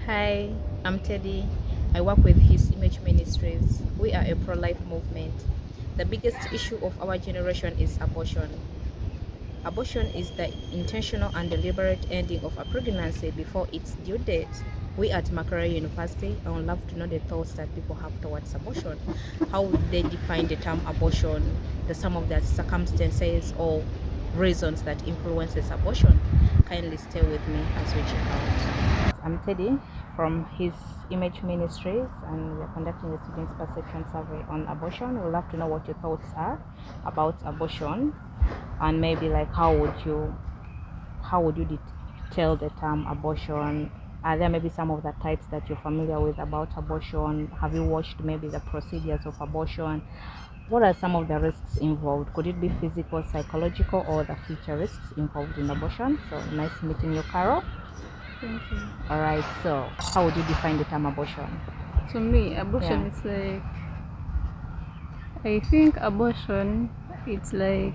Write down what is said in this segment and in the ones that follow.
Hi, I'm Teddy. I work with His Image Ministries. We are a pro life movement. The biggest issue of our generation is abortion. Abortion is the intentional and deliberate ending of a pregnancy before its due date. We at Makerere University, I would love to know the thoughts that people have towards abortion. How would they define the term abortion, some of the circumstances or reasons that influences abortion? Kindly stay with me as we check out. I'm Teddy from His Image Ministries, and we're conducting a students' perception survey on abortion. We'd love to know what your thoughts are about abortion, and maybe like how would you tell the term abortion? Are there maybe some of the types that you're familiar with about abortion? Have you watched maybe the procedures of abortion? What are some of the risks involved? Could it be physical, psychological, or the future risks involved in abortion? So nice meeting you, Carol. Thank you. All right. So how would you define the term abortion? To me, abortion Yeah. is like, I think abortion, it's like,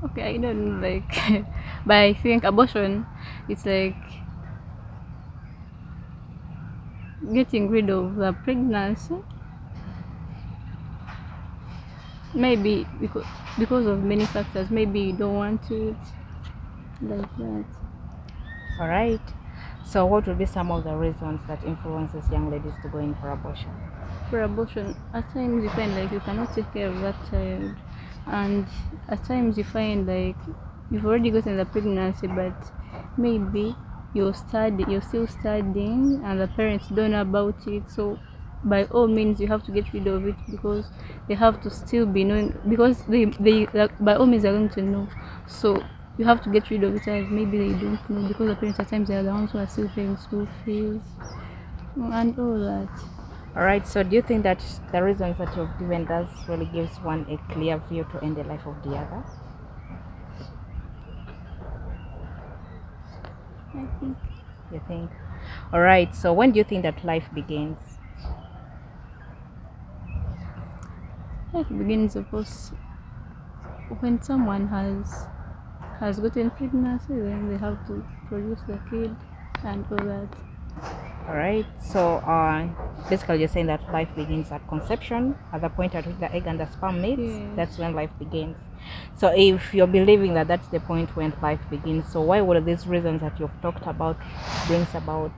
okay, I don't know, like, but I think abortion, it's like getting rid of the pregnancy, maybe because of many factors. Maybe you don't want it, like that. All right. So what would be some of the reasons that influences young ladies to go in for abortion? For abortion, at times you find like you cannot take care of that child, and at times you find like you've already gotten the pregnancy, but maybe you're still studying, and the parents don't know about it. So by all means, you have to get rid of it because they have to still be knowing, because they like, by all means they're going to know. So you have to get rid of it, as maybe they don't know, because the parents at times they are the ones who are still paying school fees and all that. All right. So do you think that the reasons that you've given does really gives one a clear view to end the life of the other? I think You think? All right. So when do you think that life begins? life begins, of course, when someone has gotten pregnancy, then they have to produce the kid and all that. All right. So basically you're saying that life begins at conception, at the point at which the egg and the sperm meet. Yes. That's when life begins. So if you're believing that that's the point when life begins, so why would these reasons that you've talked about brings about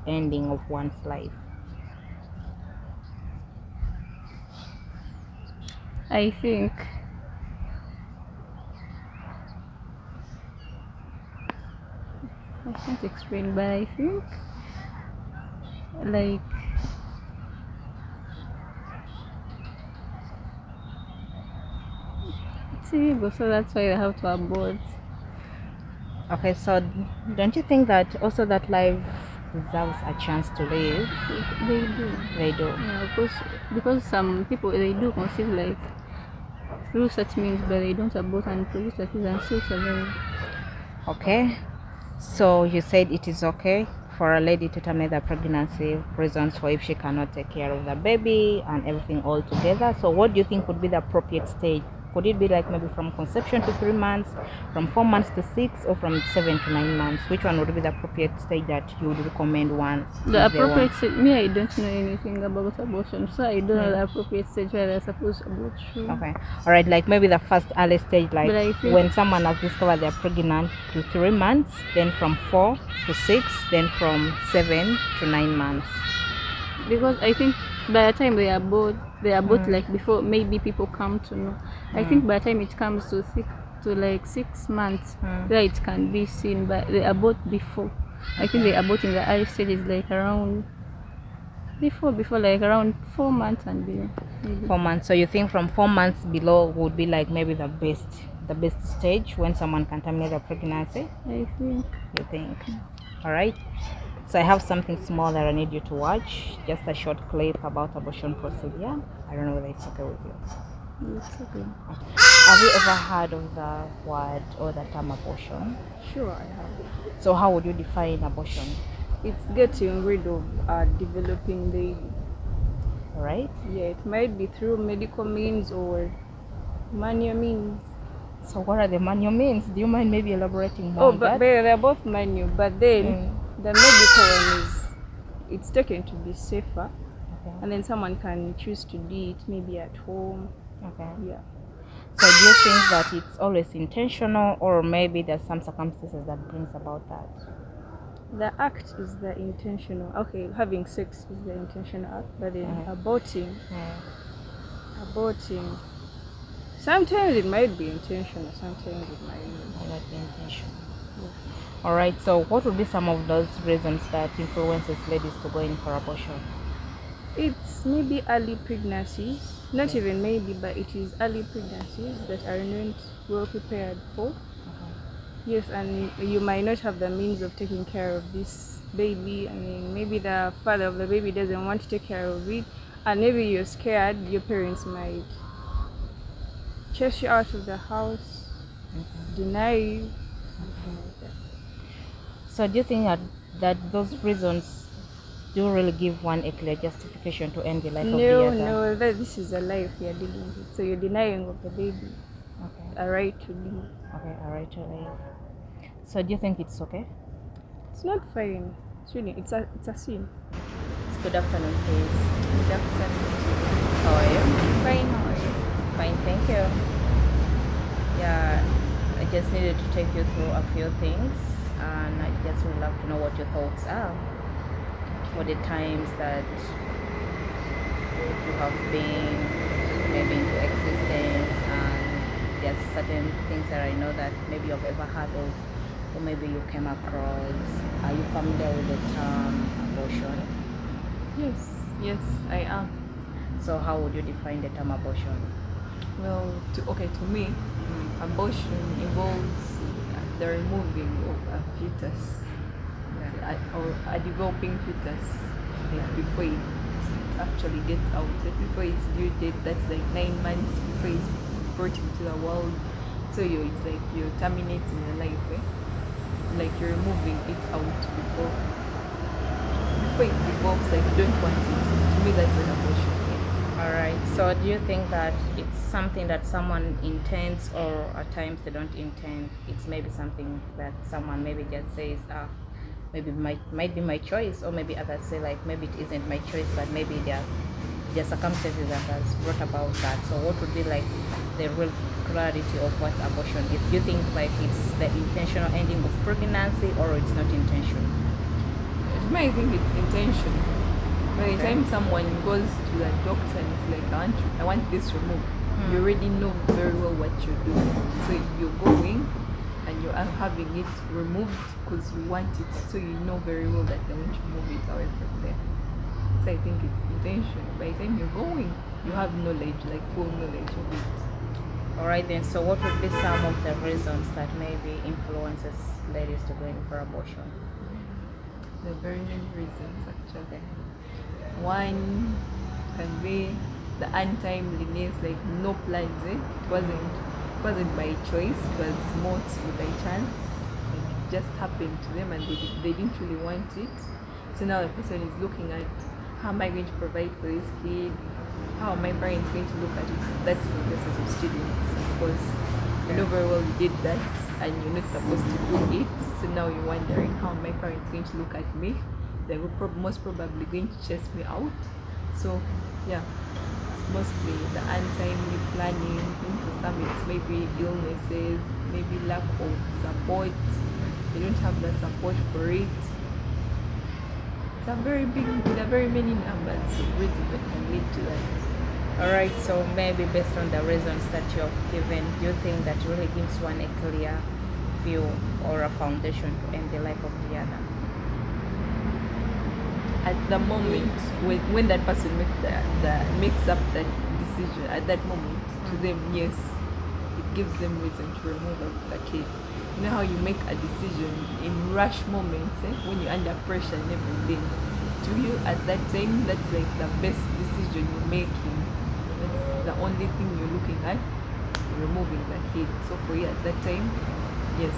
ending of one's life? I think I can't explain, but I think like it's illegal, so that's why they have to abort. Okay, so don't you think that also that life deserves a chance to live? They do. They do. Yeah, of course, because some people they do conceive like through such means, but they don't abort and produce the kids and still survive. Okay. So you said it is okay for a lady to terminate the pregnancy reasons for if she cannot take care of the baby and everything all together. So what do you think would be the appropriate stage? Could it be like maybe from conception to 3 months, from 4 months to 6, or from 7 to 9 months? Which one would be the appropriate stage that you would recommend one The if they want? appropriate stage, me, I don't know anything about abortion, so I don't know Hmm. the appropriate stage where they're supposed to abort through. Okay. All right. Like maybe the first early stage, like But I think when someone has discovered they're pregnant to 3 months, then from 4 to 6, then from 7 to 9 months. because I think by the time they abort Mm. like before maybe people come to know. I think by the time it comes to like 6 months, where it can be seen, but they abort before. I think they abort in the early stages, like around before like around 4 months and below. Maybe. 4 months. So you think from 4 months below would be like maybe the best stage when someone can terminate a pregnancy? I think You think? All right. So I have something small that I need you to watch. Just a short clip about abortion procedure. I don't know whether it's okay with you. it's okay. Have you ever heard of the word or the term abortion? Sure, I have. So how would you define abortion? It's getting rid of a developing baby. All right. Yeah, it might be through medical means or manual means. So what are the manual means? Do you mind maybe elaborating more Oh, on but that? they're both manual, but then Mm. the medical one is it's taken to be safer, Okay. and then someone can choose to do it maybe at home. Okay. Yeah. So do you think that it's always intentional, or maybe there's some circumstances that brings about that? The act is the intentional. Okay, having sex is the intentional act, but then Mm. aborting, Mm. aborting. Sometimes it might be intentional. Sometimes it might not. Might not be intentional. Yeah. All right. So what would be some of those reasons that influences ladies to go in for abortion? It's maybe early pregnancies, not Okay. even maybe, but it is early pregnancies that are not well prepared for. Okay. Yes, and you might not have the means of taking care of this baby. I mean, maybe the father of the baby doesn't want to take care of it, and maybe you're scared your parents might chase you out of the house, Okay. deny you, something like that. So do you think that those reasons do really give one a clear justification to end the life of the No, other? no, this is a life you're dealing with. So you're denying of the baby Okay. a right to live. Okay. All right. All right. So do you think it's okay? It's not fine. It's really, it's a sin. Good afternoon, please. Good afternoon. How are you? Fine, how are you? Fine, thank you. Yeah, I just needed to take you through a few things, and I just would love to know what your thoughts are for the times that you have been maybe into existence, and there's certain things that I know that maybe you've ever heard of, or maybe you came across. Are you familiar with the term abortion? Yes, I am. So how would you define the term abortion? Well, to me, abortion involves the removing of a fetus, or a developing fetus, like before it actually gets out, like before it's due date. That's like 9 months before it's brought into the world. So it's like you're terminating the life, like you're removing it out before it develops. Like you don't want it. To me, that's an abortion. All right. So do you think that it's something that someone intends, or at times they don't intend? It's maybe something that someone maybe just says, maybe might be my choice, or maybe others say like maybe it isn't my choice, but maybe there are circumstances that has brought about that. So what would be like the real clarity of what abortion is? Do you think like it's the intentional ending of pregnancy, or it's not intentional? To me, I think it's intention. By the Okay. time someone goes to the doctor and it's like, I want this removed, you already know very well what you're doing. So you're going and you are having it removed because you want it. So you know very well that they want to move it away from there. So I think it's intention. By the time you're going, you have knowledge, like full knowledge of it. All right then. So what would be some of the reasons that maybe influences ladies to go in for abortion? There are very many reasons actually. One can be the untimeliness, like no plans. It wasn't by choice. It was mostly by chance. Like it just happened to them, and they didn't really want it. So now the person is looking at, how am I going to provide for this kid? How are my parents going to look at it? That's for the of students, because you know very well you did that and you're not supposed to do it. So now you're wondering, how are my parents going to look at me? They will most probably going to chase me out. So yeah, it's mostly the untimely planning. And for some it's maybe illnesses, maybe lack of support. They don't have the support for it. There are very many numbers of reasons that can lead to that. All right, so maybe based on the reasons that you have given, do you think that really gives one a clear view or a foundation to end the life of the other? At the moment, when that person makes up that decision, at that moment, to them, yes, it gives them reason to remove the kid. You know how you make a decision in rush moments, when you're under pressure and everything. To you, at that time, that's like the best decision you're making. That's the only thing you're looking at, removing the kid. So for you, at that time, yes,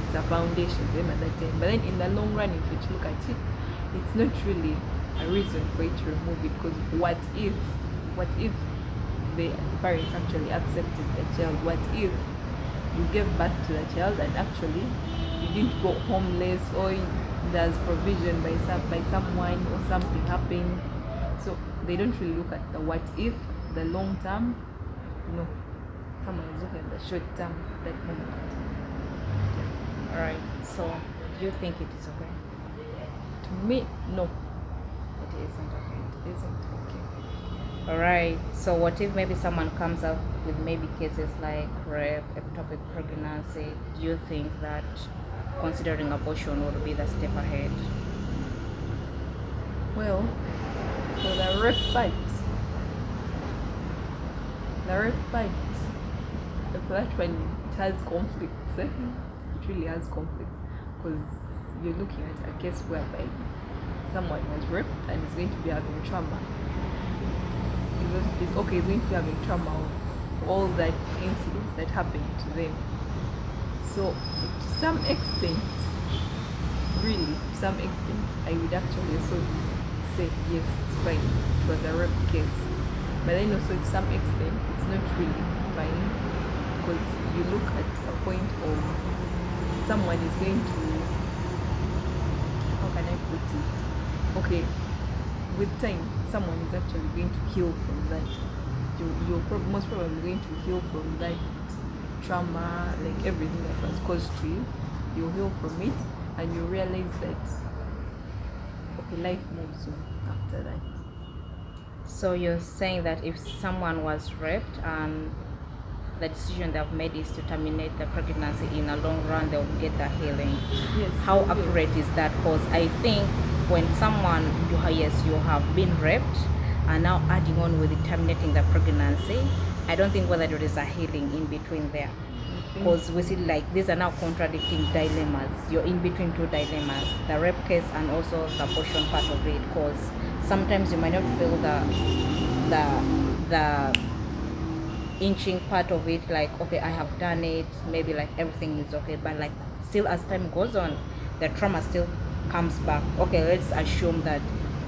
it's a foundation for them at that time. But then in the long run, if you look at it, it's not really a reason for it to remove it, because what if the parents actually accepted the child? What if you gave birth to the child and actually you didn't go homeless, or there's provision by someone, or something happened? So they don't really look at the what if, the long term. No, someone is looking at the short term at that moment. All right. So do you think it is okay? To me, no, It isn't okay. it isn't okay. All right. So what if maybe someone comes up with maybe cases like rape, ectopic pregnancy? Do you think that considering abortion would be the step ahead? Well, for the rape part, for that one, it has conflicts. It really has conflicts, because you're looking at a case whereby someone was raped and is going to be having trauma. It's okay, he's going to be having trauma of all that incidents that happened to them. So to some extent, really, to some extent, I would actually also say yes, it's fine. It was a rape case. But then also to some extent, it's not really fine, because you look at a point of someone is going to, how can I put it? Okay, with time, someone is actually going to heal from that. You're most probably going to heal from that trauma, like everything that was caused to you. You'll heal from it, and you realize that okay, life moves on after that. So you're saying that if someone was raped and the decision they've made is to terminate the pregnancy, in a long run they'll get the healing. Yes. How you will. accurate is that? Because I think when someone, yes, you have been raped and now adding on with terminating the pregnancy, I don't think whether there is a healing in between there. Because we see like these are now contradicting dilemmas. You're in between two dilemmas, the rape case and also the abortion part of it. Because sometimes you might not feel the inching part of it, like okay, I have done it, maybe like everything is okay, but like still as time goes on, the trauma still comes back. Okay, let's assume that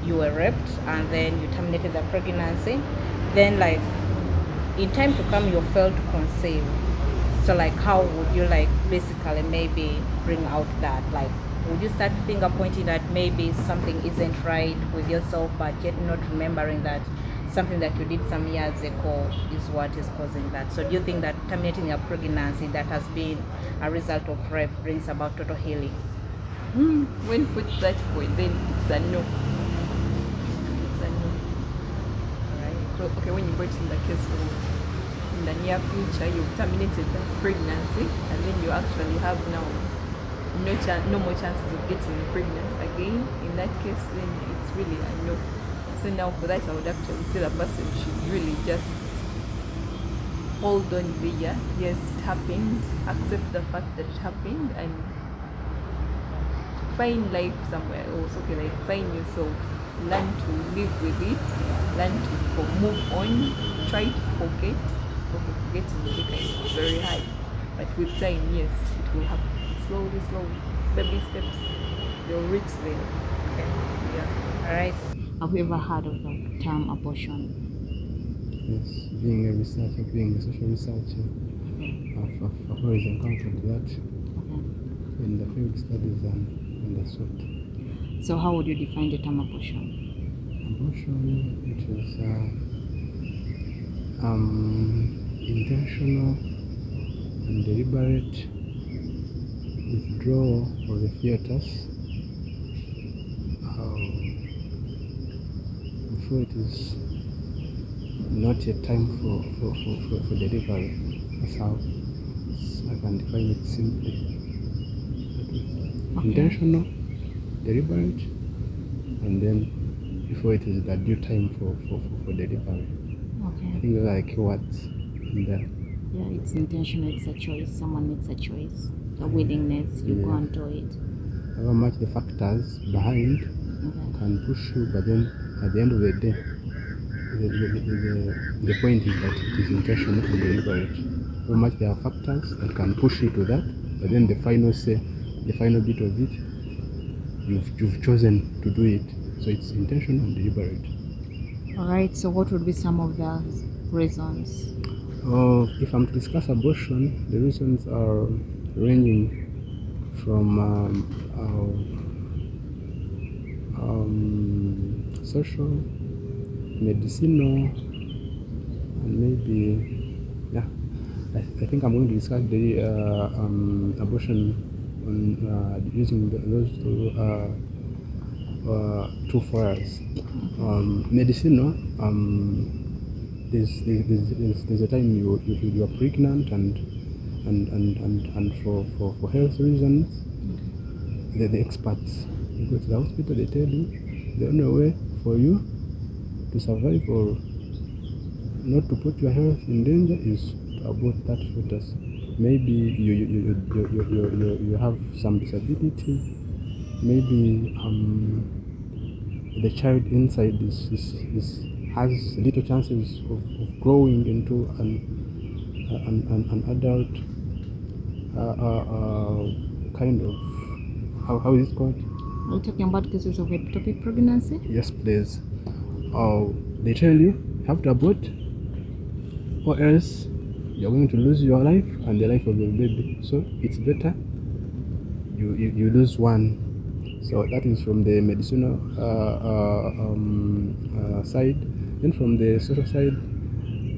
you were raped and then you terminated the pregnancy, then like in time to come you failed to conceive. So like how would you like basically maybe bring out that, like would you start finger pointing that maybe something isn't right with yourself, but yet not remembering that something that you did some years ago is what is causing that? So do you think that terminating a pregnancy that has been a result of rape brings about total healing? When put that way, then it's a no. It's a no. Right? Okay, when you brought in the case of in the near future you've terminated the pregnancy, and then you actually have now no more chances of getting pregnant again, in that case then it's really a no. So now for that I would actually say the person should really just hold on there. Yes, it happened, accept the fact that it happened, and find life somewhere else. Okay, like find yourself, learn to live with it, learn to move on, try to forget. Okay, forgetting will be very hard, but with time, yes, it will happen. Slowly, baby steps, you'll reach there. Okay. Yeah. All right. Have you ever heard of the term abortion? Yes, being a researcher, being a social researcher, I've always encountered that Okay. in the field studies and the sort. So how would you define the term abortion? Abortion, it is intentional and deliberate withdrawal of the fetus before it is not yet time for delivery. That's how I can define it simply. Okay. Intentional, deliberate, and then before it is the due time for delivery. Okay. I think those are keywords in there. Yeah, it's intentional, it's a choice. Someone makes a choice. The willingness, you go Yeah. and do it. However much the factors behind Okay. can push you, but then at the end of the day, the point is that it is intentional and deliberate. However much there are factors that can push you to that, but then the final say, the final bit of it, you've chosen to do it. So it's intentional and deliberate. All right. So what would be some of the reasons? If I'm to discuss abortion, the reasons are ranging from social, medicinal, and maybe, yeah. I think I'm going to discuss the abortion on using those two fires. Medicinal. There's a time you are pregnant and for health reasons, the experts, you go to the hospital, they tell you the only way for you to survive or not to put your health in danger is to abort that fetus. Maybe you have some disability. Maybe the child inside has little chances of growing into an adult kind of, how is it called? Are you talking about cases of ectopic pregnancy? Yes, please. They tell you have to abort, or else you're going to lose your life and the life of your baby. So it's better you lose one. So that is from the medicinal side. Then from the social side,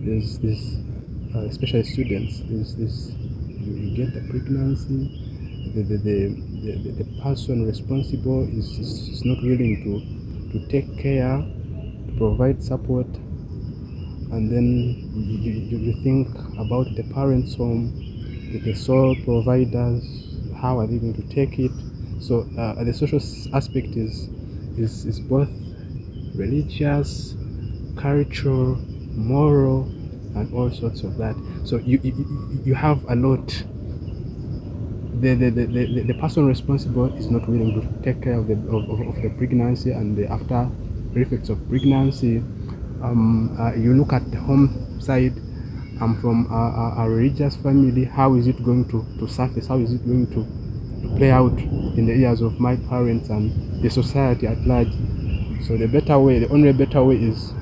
there's this, especially students, there's this, you get the pregnancy, the person responsible is not willing to take care, to provide support, and then you think about the parents' home, the sole providers, how are they going to take it? So the social aspect is both religious, cultural, moral, and all sorts of that. So you have a lot. The person responsible is not willing to take care of the pregnancy and the after effects of pregnancy. You look at the home side. I'm from a religious family. How is it going to surface? How is it going to play out in the ears of my parents and the society at large? So the better way, the only better way is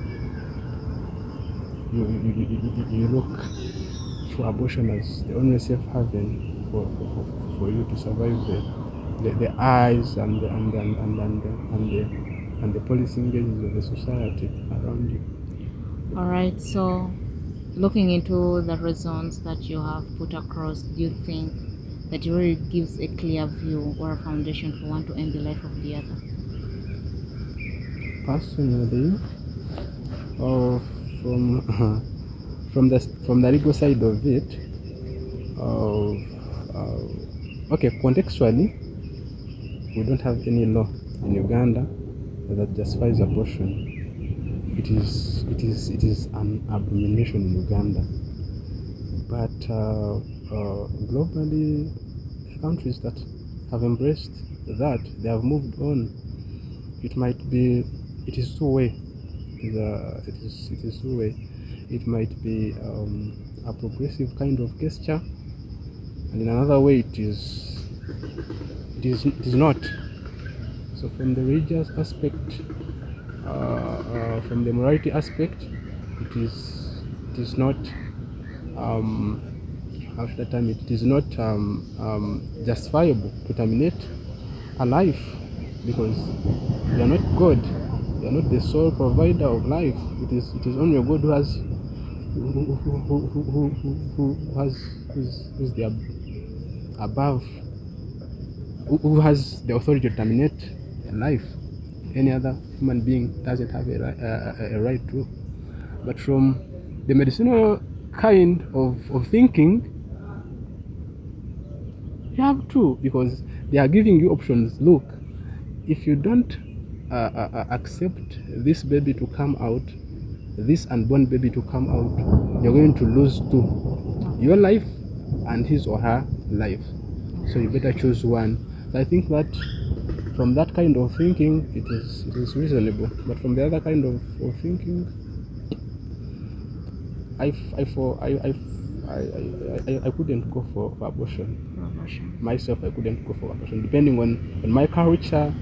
you look for abortion as the only safe haven for you to survive the eyes and the policy engagements of the society around you. All right, so looking into the reasons that you have put across, do you think that it really gives a clear view or a foundation for one to end the life of the other? Personally, or from the legal side of it, okay, contextually, we don't have any law in Uganda that justifies abortion. It is an abomination in Uganda. But globally, countries that have embraced that, they have moved on. It is two-way. It is two-way. It might be a progressive kind of gesture, and in another way it is not. So from the religious aspect, from the morality aspect, it is not after time it is not justifiable to terminate a life, because you are not God, you are not the sole provider of life. It is only a God who has who's the above, who has the authority to terminate life. Any other human being doesn't have a right to. But from the medicinal kind of thinking, you have to, because they are giving you options. Look, if you don't accept this baby to come out, this unborn baby to come out, you're going to lose two, your life and his or her life. So you better choose one. So I think that from that kind of thinking, it is reasonable. But from the other kind of thinking, I couldn't go for abortion. Myself, I couldn't go for abortion, depending on my culture,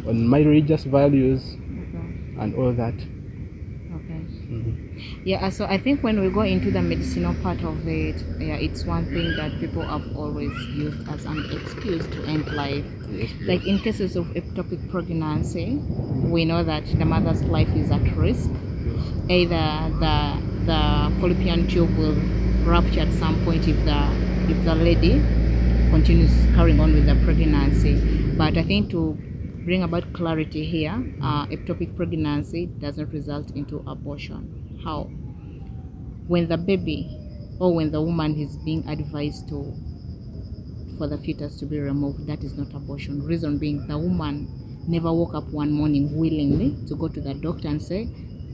on my religious values, and all that. Okay. Mm-hmm. Yeah, so I think when we go into the medicinal part of it, yeah, it's one thing that people have always used as an excuse to end life. Yes, Like in cases of ectopic pregnancy, we know that the mother's life is at risk. Either the fallopian tube will rupture at some point if the lady continues carrying on with the pregnancy. But I think to bring about clarity here, ectopic pregnancy does not result into abortion. How? When the baby or when the woman is being advised to for the fetus to be removed, that is not abortion. Reason being, the woman never woke up one morning willingly to go to the doctor and say,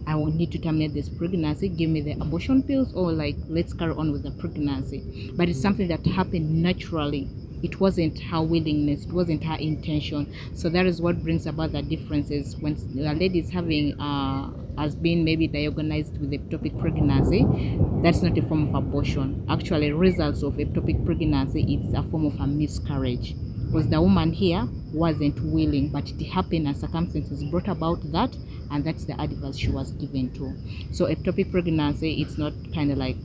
I will need to terminate this pregnancy, give me the abortion pills, or like, let's carry on with the pregnancy. But it's something that happened naturally. It wasn't her willingness, it wasn't her intention. So that is what brings about the differences. When a lady is having, has been maybe diagnosed with ectopic pregnancy, that's not a form of abortion. Actually, results of ectopic pregnancy, it's a form of a miscarriage. Because the woman here wasn't willing, but it happened and circumstances brought about that, and that's the advice she was given to. So ectopic pregnancy, it's not kind of like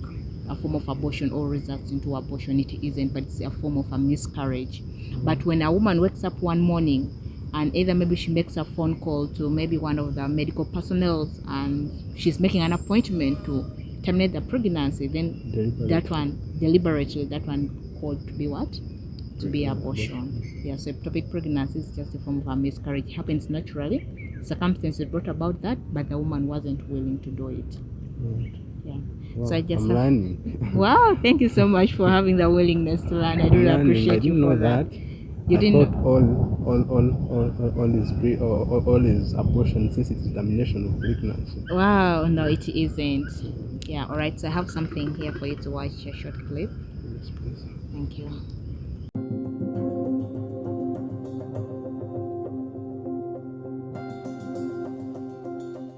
a form of abortion or results into abortion. It isn't, but it's a form of a miscarriage. But when a woman wakes up one morning and either maybe she makes a phone call to maybe one of the medical personnel and she's making an appointment to terminate the pregnancy, then that one deliberately, that one called to be what? To be abortion. Yeah, so ectopic pregnancy is just a form of a miscarriage. It happens naturally. Circumstances brought about that, but the woman wasn't willing to do it. Yeah. Wow, So I just I'm learning. Wow, thank you so much for having the willingness to learn. I really appreciate I didn't you for know that. You I didn't thought all is abortion since it is termination of pregnancy. Wow, no, it isn't. Yeah, all right. So I have something here for you to watch a short clip. Yes, please. Thank you.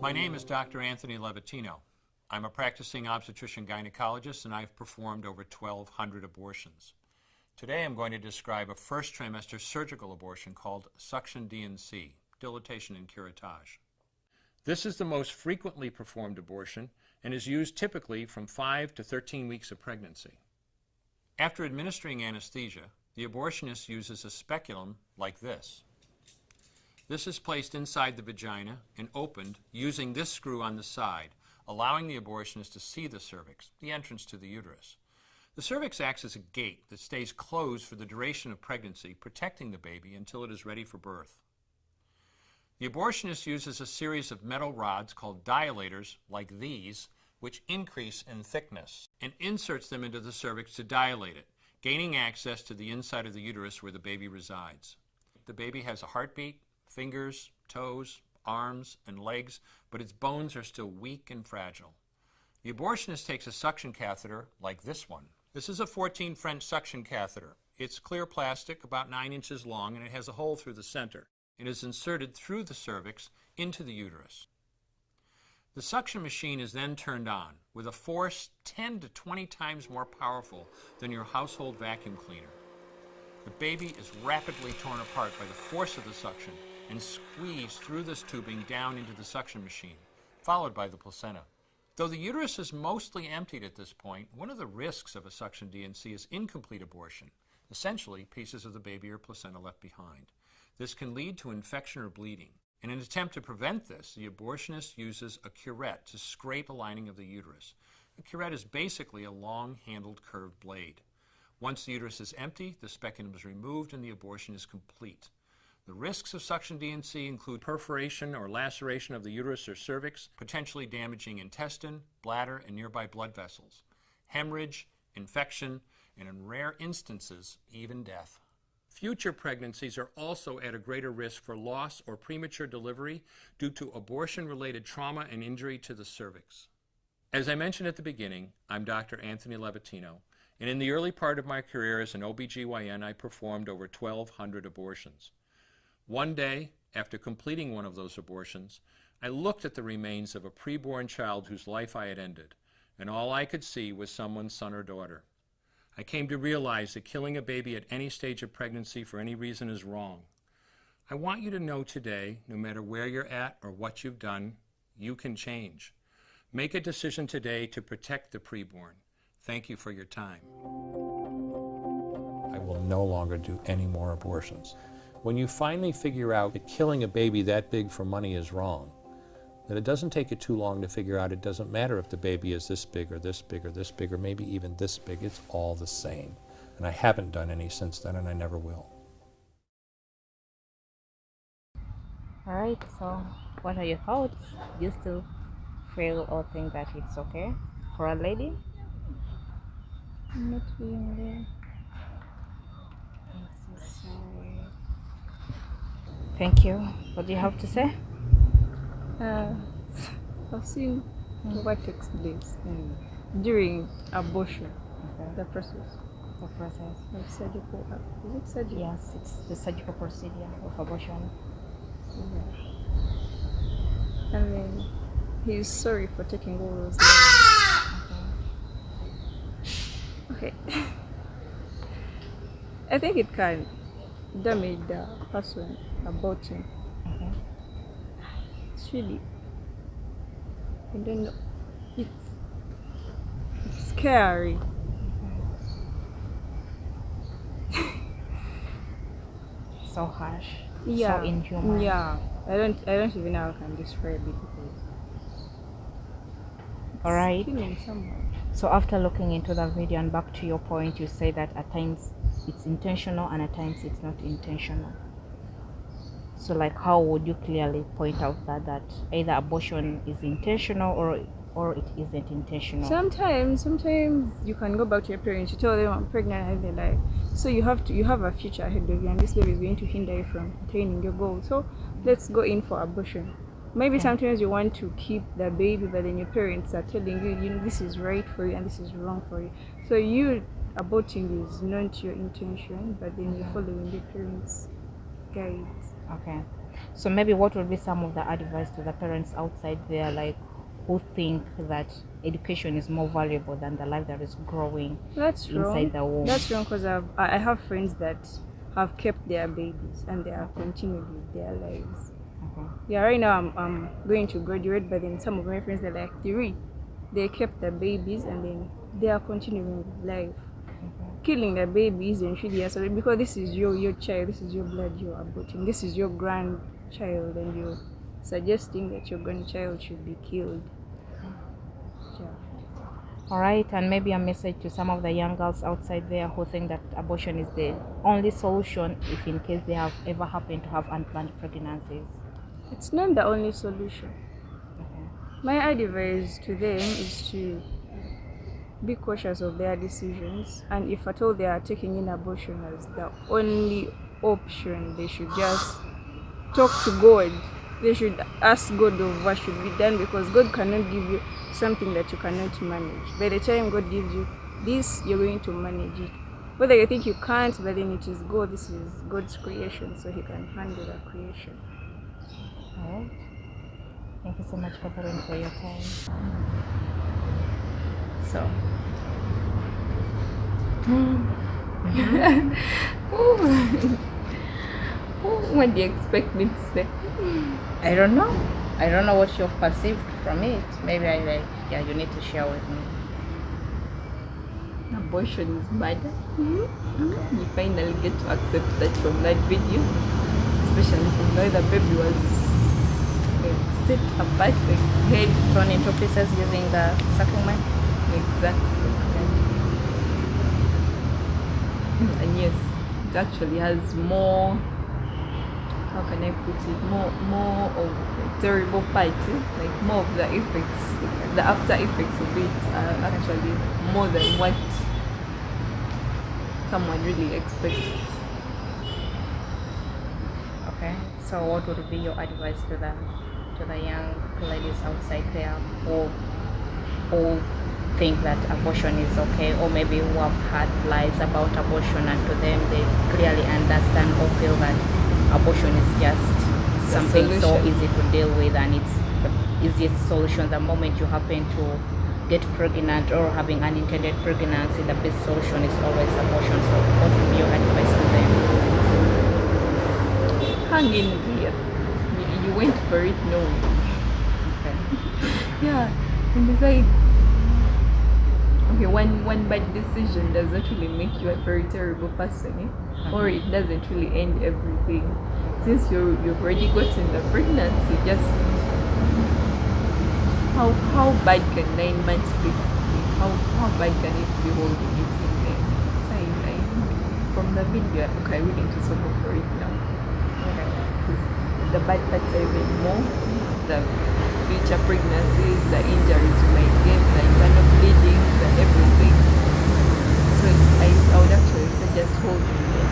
My name is Dr. Anthony Levatino. I'm a practicing obstetrician gynecologist and I've performed over 1,200 abortions. Today I'm going to describe a first trimester surgical abortion called suction DNC, dilatation and curettage. This is the most frequently performed abortion and is used typically from 5 to 13 weeks of pregnancy. After administering anesthesia, the abortionist uses a speculum like this. This is placed inside the vagina and opened using this screw on the side, allowing the abortionist to see the cervix, the entrance to the uterus. The cervix acts as a gate that stays closed for the duration of pregnancy, protecting the baby until it is ready for birth. The abortionist uses a series of metal rods called dilators, like these, which increase in thickness, and inserts them into the cervix to dilate it, gaining access to the inside of the uterus where the baby resides. The baby has a heartbeat, fingers, toes, arms, and legs, but its bones are still weak and fragile. The abortionist takes a suction catheter like this one. This is a 14 French suction catheter. It's clear plastic, about 9 inches long, and it has a hole through the center. It is inserted through the cervix into the uterus. The suction machine is then turned on with a force 10 to 20 times more powerful than your household vacuum cleaner. The baby is rapidly torn apart by the force of the suction and squeezed through this tubing down into the suction machine, followed by the placenta. Though the uterus is mostly emptied at this point, one of the risks of a suction DNC is incomplete abortion, essentially pieces of the baby or placenta left behind. This can lead to infection or bleeding. In an attempt to prevent this, the abortionist uses a curette to scrape the lining of the uterus. A curette is basically a long-handled curved blade. Once the uterus is empty, the speculum is removed and the abortion is complete. The risks of suction DNC include perforation or laceration of the uterus or cervix, potentially damaging intestine, bladder, and nearby blood vessels, hemorrhage, infection, and in rare instances, even death. Future pregnancies are also at a greater risk for loss or premature delivery due to abortion-related trauma and injury to the cervix. As I mentioned at the beginning, I'm Dr. Anthony Levatino, and in the early part of my career as an OBGYN, I performed over 1,200 abortions. One day, after completing one of those abortions, I looked at the remains of a preborn child whose life I had ended, and all I could see was someone's son or daughter. I came to realize that killing a baby at any stage of pregnancy for any reason is wrong. I want you to know today, no matter where you're at or what you've done, you can change. Make a decision today to protect the preborn. Thank you for your time. I will no longer do any more abortions. When you finally figure out that killing a baby that big for money is wrong, then it doesn't take you too long to figure out it doesn't matter if the baby is this big or this big or this big or maybe even this big. It's all the same. And I haven't done any since then, and I never will. All right, so what are your thoughts? Do you still feel or think that it's okay for a lady? I'm not feeling there. I'm so sorry. Thank you. What do you have to say? I've seen what takes place during abortion, the process. The process. Of surgical, is it surgery? Yes, it's the surgical procedure of abortion. Yeah. And then he's sorry for taking all those lives. Okay. I think it can damage the person aborting. Okay. It's really, I don't know. It's scary. So harsh. Yeah. So inhuman. Yeah. I don't even know how I can describe it because All right. killing someone. So after looking into the video and back to your point, you say that at times it's intentional and at times it's not intentional. So like how would you clearly point out that either abortion is intentional or it isn't intentional? Sometimes you can go back to your parents, you tell them I'm pregnant and they're like, so you have a future ahead of you and this baby is going to hinder you from attaining your goal. So let's go in for abortion. Maybe sometimes you want to keep the baby, but then your parents are telling you, you know, this is right for you and this is wrong for you. So you aborting is not your intention, but then you're following your parents' guides. Okay. So maybe what would be some of the advice to the parents outside there, like who think that education is more valuable than the life that is growing inside the womb? That's wrong because I have friends that have kept their babies and they have continued with their lives. Okay. Yeah, right now I'm going to graduate, but then some of my friends are like 3. They kept their babies and then they are continuing with life. Killing the baby isn't really a sorry because this is your child, this is your blood you're aborting, this is your grandchild, and you're suggesting that your grandchild should be killed. Yeah. All right, and maybe a message to some of the young girls outside there who think that abortion is the only solution if in case they have ever happened to have unplanned pregnancies. It's not the only solution. Okay. My advice to them is to be cautious of their decisions, and if at all they are taking in abortion as the only option, they should just talk to God. They should ask God of what should be done because God cannot give you something that you cannot manage. By the time God gives you this, you're going to manage it. Whether you think you can't, but then it is God. This is God's creation, so He can handle the creation. All right. Thank you so much, Catherine, for your time. So, What do you expect me to say? I don't know. I don't know what you've perceived from it. Maybe you need to share with me. Abortion is murder. You finally get to accept that from that video, especially from the way the baby was set apart, like head Torn into pieces using the sucking mic. exactly. And yes, it actually has more. How can I put it? More of the terrible part, like more of the effects, the after effects of it are actually more than what someone really expects. Okay. So, what would be your advice to the young ladies outside there who think that abortion is okay, or maybe who have had lies about abortion, and to them they clearly understand or feel that abortion is just something so solution. easy to deal with and it's the easiest solution the moment you happen to get pregnant or having unintended pregnancy. The best solution is always abortion. So what would be your advice to them? Hang in there. You went for it knowing. Okay. Yeah, And besides, okay, one bad decision does not really make you a very terrible person, or it doesn't really end everything. Since you've already gotten the pregnancy, just how bad can 9 months be? How bad can it be holding it in there? So I from the video, okay, I wouldn't to sort for it now. Because the bad parts are even more. The future pregnancies, the injuries you might get, the internal bleedings and everything. So I would actually suggest holding them.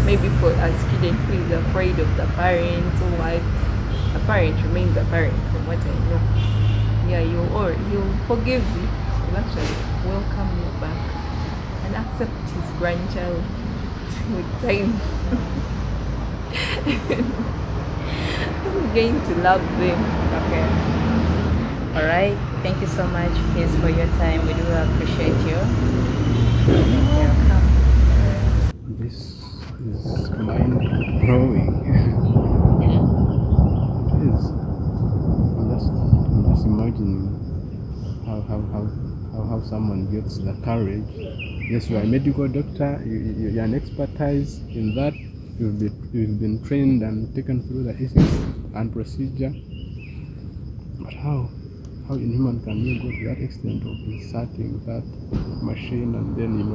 Maybe for a student who is afraid of the parents or what, a parent remains a parent from what I know. Yeah, he'll forgive you. He'll actually welcome you back and accept his grandchild with time. I'm going to love them. Okay. All right. Thank you so much, Peace, for your time. We do appreciate you. You're welcome. This is mind blowing. Yeah. It is. I'm just imagining how someone gets the courage. Yes, you are a medical doctor. You're an expertise in that. You've been trained and taken through the ethics and procedure. But how inhuman can you go to that extent of inserting that machine and then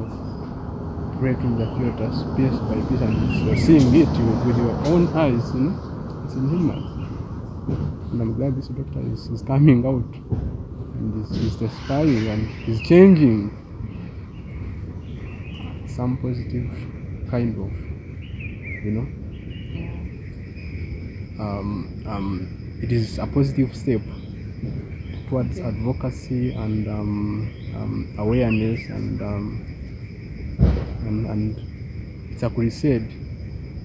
breaking the fetus piece by piece, and you're seeing it with your own eyes? It's inhuman. And I'm glad this doctor is coming out and is testifying and is changing some positive kind of, it is a positive step towards advocacy and awareness and it's a crusade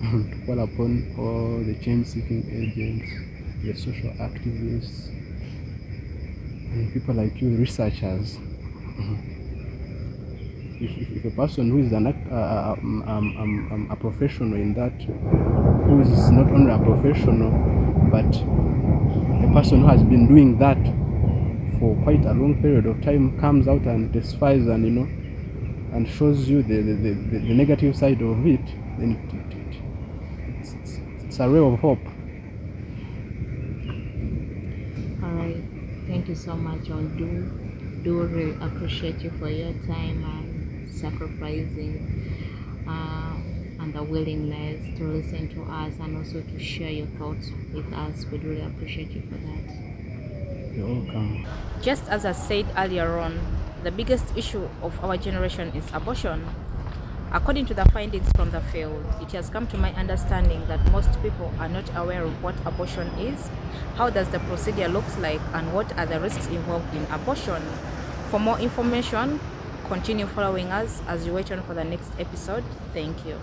to call upon all the change-seeking agents, the social activists, and people like you, researchers. If a person who is a professional in that, who is not only a professional, but a person who has been doing that for quite a long period of time, comes out and testifies and shows you the negative side of it, then it's a ray of hope. All right. Thank you so much. I do really appreciate you for your time and sacrificing and the willingness to listen to us and also to share your thoughts with us. We really appreciate you for that. You're welcome. Just as I said earlier on, the biggest issue of our generation is abortion. According to the findings from the field, it has come to my understanding that most people are not aware of what abortion is, how does the procedure looks like, and what are the risks involved in abortion. For more information, continue following us as you wait on for the next episode. Thank you.